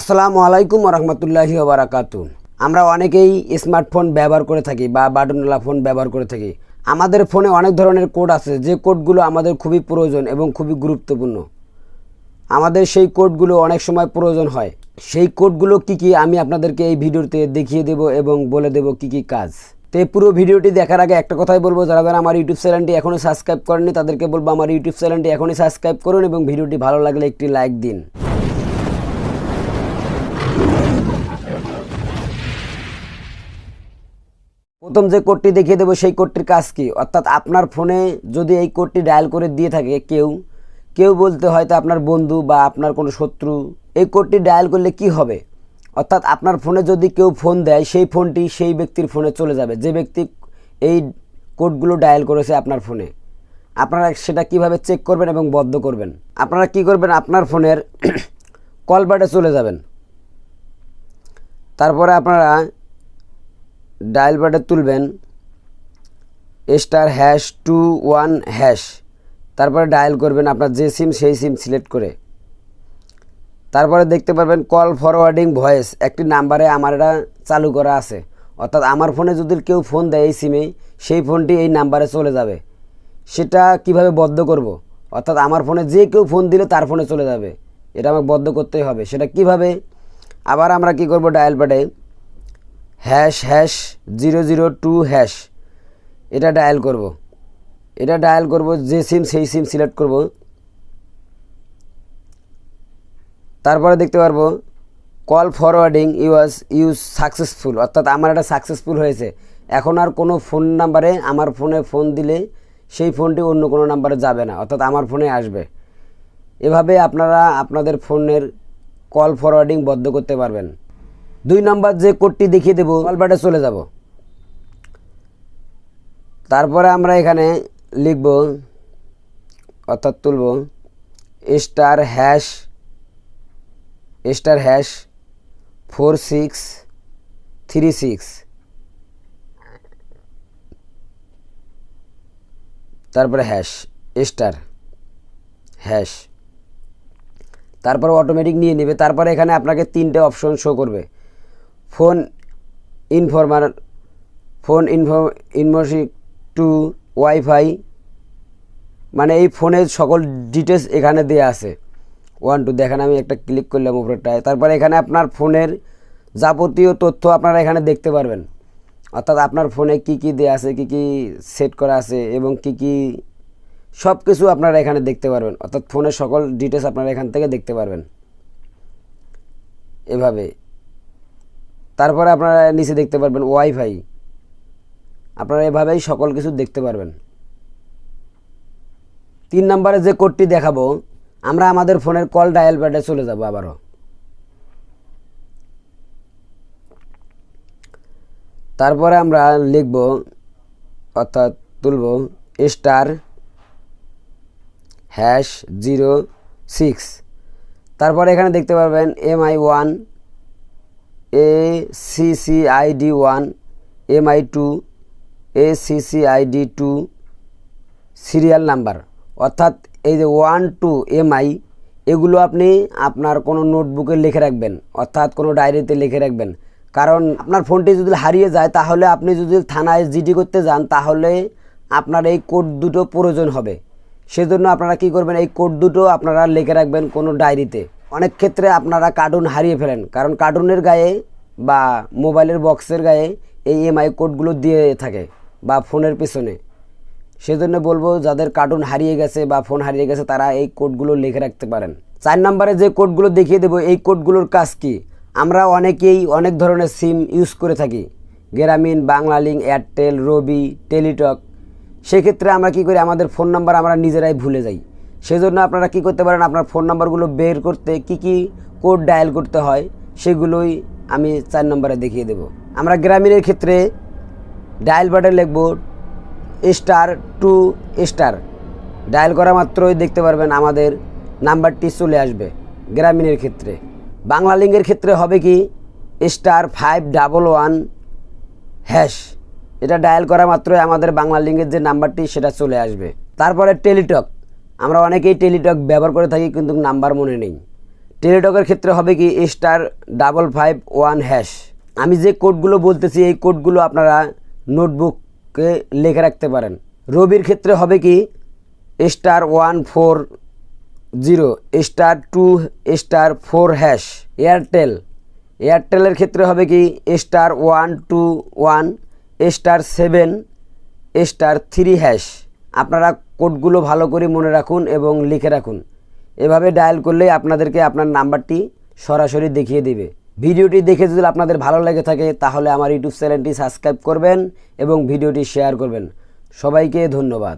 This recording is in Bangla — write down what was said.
আসসালামু আলাইকুম রহমতুল্লাহি ওবারাকাতু। আমরা অনেকেই স্মার্টফোন ব্যবহার করে থাকি বা বাটনওয়ালা ফোন ব্যবহার করে থাকি। আমাদের ফোনে অনেক ধরনের কোড আছে, যে কোডগুলো আমাদের খুবই প্রয়োজন এবং খুবই গুরুত্বপূর্ণ। আমাদের সেই কোডগুলো অনেক সময় প্রয়োজন হয়। সেই কোডগুলো কি আমি আপনাদেরকে এই ভিডিওতে দেখিয়ে দেব এবং বলে দেব কি কাজ। তো এই পুরো ভিডিওটি দেখার আগে একটা কথাই বলবো, যারা আমার ইউটিউব চ্যানেলটি এখনও সাবস্ক্রাইব করেননি তাদেরকে বলবো আমার ইউটিউব চ্যানেলটি এখনই সাবস্ক্রাইব করুন এবং ভিডিওটি ভালো লাগলে একটি লাইক দিন। প্রথম যে কোডটি দেখিয়ে দেবো সেই কোডটির কাজ কি, অর্থাৎ আপনার ফোনে যদি এই কোডটি ডায়াল করে দিয়ে থাকে কেউ বলতে হয়তো আপনার বন্ধু বা আপনার কোনো শত্রু, এই কোডটি ডায়াল করলে কি হবে, অর্থাৎ আপনার ফোনে যদি কেউ ফোন দেয় সেই ফোনটি সেই ব্যক্তির ফোনে চলে যাবে, যে ব্যক্তি এই কোডগুলো ডায়াল করেছে আপনার ফোনে। আপনারা সেটা কিভাবে চেক করবেন এবং বন্ধ করবেন? আপনারা কি করবেন, আপনার ফোনের কল বারে চলে যাবেন। তারপরে আপনারা ডায়াল প্যাডে তুলবেন *#21#, তারপরে ডায়াল করবেন আপনার যে সিম সেই সিম সিলেক্ট করে। তারপরে দেখতে পারবেন কল ফরওয়ার্ডিং ভয়েস, একটি নাম্বারে আমার এটা চালু করা আছে, অর্থাৎ আমার ফোনে যদি কেউ ফোন দেয় এই সিমে, সেই ফোনটি এই নাম্বারে চলে যাবে। সেটা কিভাবে বন্ধ করব, অর্থাৎ আমার ফোনে যে কেউ ফোন দিলে তার ফোনে চলে যাবে, এটা আমাকে বন্ধ করতেই হবে। সেটা কিভাবে? আবার আমরা কি করব, ডায়াল প্যাডে #002#, এটা ডায়াল করব, যে সিম সেই সিম সিলেক্ট করব। তারপরে দেখতে পারবো কল ফরওয়ার্ডিং ইউজ সাকসেসফুল, অর্থাৎ আমার এটা সাকসেসফুল হয়েছে। এখন আর কোনো ফোন নাম্বারে আমার ফোনে ফোন দিলে সেই ফোনটি অন্য কোনো নাম্বারে যাবে না, অর্থাৎ আমার ফোনে আসবে। এভাবে আপনারা আপনাদের ফোনের কল ফরওয়ার্ডিং বন্ধ করতে পারবেন। 2 নম্বর যে কোডটি দেখিয়ে দেবো, কল বারে চলে যাব। তারপরে আমরা এখানে লিখব, অর্থাৎ তুলব *4636, তারপরে #, তারপরে অটোমেটিক নিয়ে নেবে। তারপরে এখানে আপনাকে 3টে অপশন শো করবে, ফোন ইনফরমেশন টু ওয়াইফাই, মানে এই ফোনের সকল ডিটেলস এখানে দেওয়া আছে। 1 2 দেখেন, আমি একটা ক্লিক করলাম উপরেরটায়। তারপরে এখানে আপনার ফোনের যাবতীয় তথ্য আপনারা এখানে দেখতে পারবেন, অর্থাৎ আপনার ফোনে কি দেওয়া আছে, কি সেট করা আছে এবং কি সব কিছু আপনারা এখানে দেখতে পারবেন, অর্থাৎ ফোনের সকল ডিটেলস আপনারা এখান থেকে দেখতে পারবেন এভাবে। তারপরে আপনারা নিচে দেখতে পারবেন ওয়াইফাই, আপনারা এভাবেই সকল কিছু দেখতে পারবেন। 3 নম্বরে যে কোডটি দেখাবো, আমরা আমাদের ফোনের কল ডায়াল প্যাডে চলে যাব আবারও। তারপরে আমরা লিখব, অর্থাৎ তুলব *#06, তারপরে এখানে দেখতে পারবেন MI1 ACCID1 MI2 ACCID2 serial number, অর্থাৎ এই যে 1 2 MI, এগুলো আপনি আপনার কোনো নোটবুকে লিখে রাখবেন, অর্থাৎ কোনো ডায়েরিতে লিখে রাখবেন। কারণ আপনার ফোনটি যদি হারিয়ে যায়, তাহলে আপনি যদি থানায় জিডি করতে যান, তাহলে আপনার এই কোড দুটো প্রয়োজন হবে। সেজন্য আপনারা কি করবেন, এই কোড দুটো আপনারা লিখে রাখবেন কোনো ডায়েরিতে। অনেক ক্ষেত্রে আপনারা কার্টুন হারিয়ে ফেলেন, কারণ কার্টুনের গায়ে বা মোবাইলের বক্সের গায়ে এই MI কোডগুলো দিয়ে থাকে বা ফোনের পেছনে। সেজন্য বলবো, যাদের কার্টুন হারিয়ে গেছে বা ফোন হারিয়ে গেছে তারা এই কোডগুলো লিখে রাখতে পারেন। 4 নম্বরে যে কোডগুলো দেখিয়ে দেবো, এই কোডগুলোর কাজ কি? আমরা অনেকেই অনেক ধরনের সিম ইউজ করে থাকি, গ্রামীণ, বাংলালিংক, এয়ারটেল, রবি, টেলিটক। সেক্ষেত্রে আমরা কি করি, আমাদের ফোন নাম্বার আমরা নিজেরাই ভুলে যাই। সেজন্য আপনারা কি করতে পারেন, আপনার ফোন নাম্বারগুলো বের করতে কি কোড ডায়াল করতে হয় সেগুলোই আমি 4 নম্বরে দেখিয়ে দেব। আমরা গ্রামীণের ক্ষেত্রে ডায়াল প্যাডে লিখব *2*, ডায়াল করা মাত্রই দেখতে পারবেন আমাদের নাম্বারটি চলে আসবে গ্রামীণের ক্ষেত্রে। বাংলালিংকের ক্ষেত্রে হবে কি *511#, এটা ডায়াল করা মাত্রই আমাদের বাংলালিংকের যে নাম্বারটি সেটা চলে আসবে। তারপরে টেলিটক, আমরা অনেকেই টেলিটক ব্যবহার করে থাকি কিন্তু নাম্বার মনে নেই। টেলিটকের ক্ষেত্রে হবে কি *551#। আমি যে কোডগুলো বলতেছি এই কোডগুলো আপনারা নোটবুকে লিখে রাখতে পারেন। রবির ক্ষেত্রে হবে কি *140 *2*4#। এয়ারটেলের ক্ষেত্রে হবে কি *121 *7*3#। আপনারা কোডগুলো ভালো করে মনে রাখুন এবং লিখে রাখুন। এভাবে ডায়াল করলে আপনাদেরকে আপনার নাম্বারটি সরাসরি দেখিয়ে দিবে। ভিডিওটি দেখে যদি আপনাদের ভালো লেগে থাকে তাহলে আমার ইউটিউব চ্যানেলটি সাবস্ক্রাইব করবেন এবং ভিডিওটি শেয়ার করবেন। সবাইকে ধন্যবাদ।